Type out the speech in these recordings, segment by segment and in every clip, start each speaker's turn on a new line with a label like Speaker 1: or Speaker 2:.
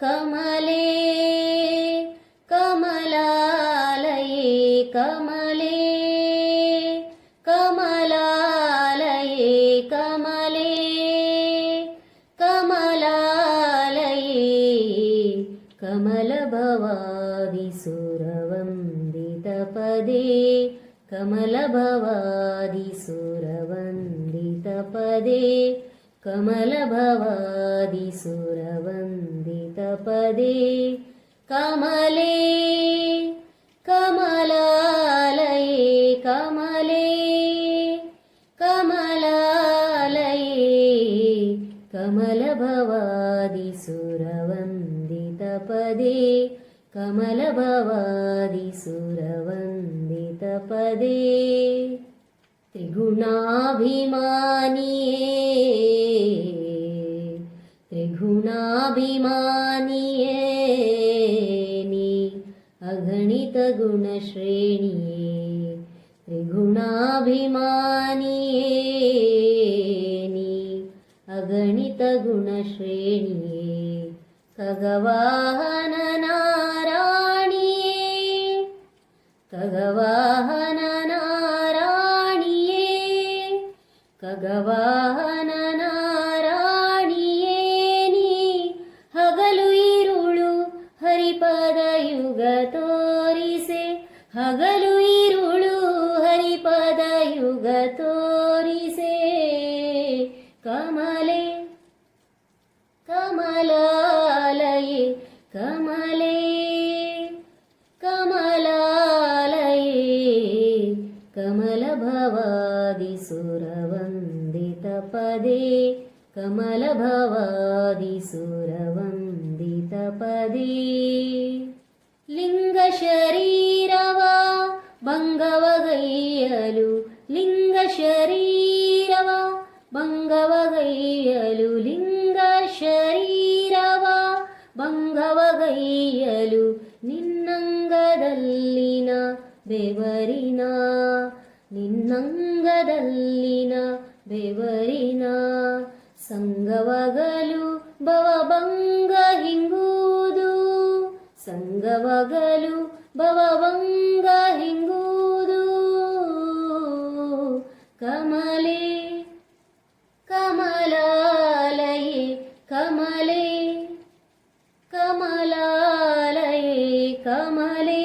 Speaker 1: कमले कमलालये कमले कमलालये कमले कमलालये कमलभवादिसुरवन्दितपदे कमलभवादिसुरवन्दितपदे कमलभवादिसुरवन्दितपदे कमले कमलालये कमले कमलालये कमलभवादिसुरवन्दितपदे कमलभवादिसुरवन्दितपदे त्रिगुणाभिमानिये नी अगणित गुणश्रेणिये त्रिगुणाभिमानिये नी अगणित गुणश्रेणिये खगवाहन नारायणिये खगवाहन नारायणिये खगवाहन नारायणिये नी हगलु इरुळु हरिपद युग तोरिसे हगलु इरुळु हरिपद युग तोरिसे कमले कमलालये कमले कमलालये कमलभवादिसुरवन्दितपदे कमलभवादिसुरवन्दितपदे लिंगशरीरव भंगवगैयलु लिंगशरीरव भंगवगैयलु लिंगशरीरव भंगವಗೈಯಲು ನಿನ್ನಂಗದಲ್ಲಿನ ಬೆವರಿನ ನಿನ್ನಂಗದಲ್ಲಿನ ಬೆವರಿನ ಸಂಗವಗಲು ಭವಭಂಗ ಹಿಂಗುವುದು ಸಂಗವಗಲು ಭವಭಂಗ ಹಿಂಗುವುದು ಕಮಲೆ ಕಮಲಾಲಯೇ ಕಮಲೆ ಕಮಲಾಲಯೇ ಕಮಲೆ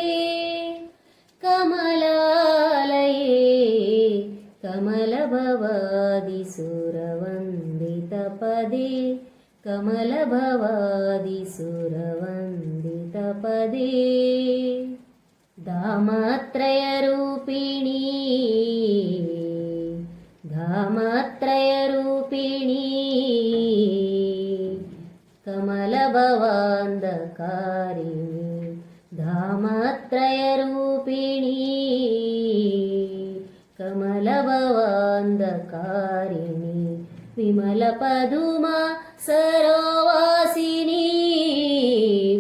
Speaker 1: ಕಮಲಾಲಯೇ ಕಮಲಭವಾದಿಸುರವಂದಿತಪದೇ ಕಮಲಭವಾದಿಸುರವಂದಿತಪದೇ ಧಾಮತ್ರಯರೂಪಿಣೀ ಧಾಮತ್ರಯರೂಪಿಣೀ कमलभवान्धकारिणी धामत्रयरूपिणी कमलभवान्धकारिणी विमलपदुमा सरोवासिनी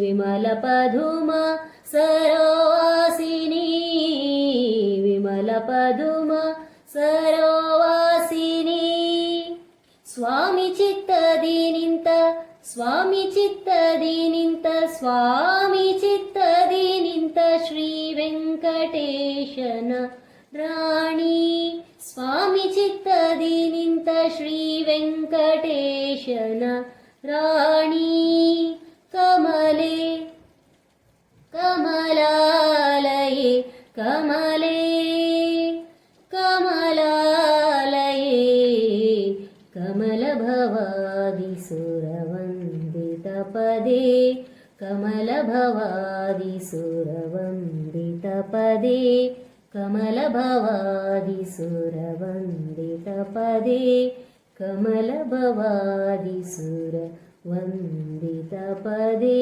Speaker 1: विमलपदुमा सरोवासिनी विमलपदुमा सरोवासिनी स्वामी चित्तदि निंत स्वामी चित्तदि निंत स्वामी चित्तदि निंत श्री वेंकटेशನ ರಾಣಿ स्वामी चित्तदि निंत श्री वेंकटेशನ ರಾಣಿ कमले कमलालये कमले कमलालये कमलभवादिसुरवन्दितपदे कमलभवादिसुरवन्दितपदे कमलभवादिसुरवन्दितपदे कमलभवादिसुरवन्दितपदे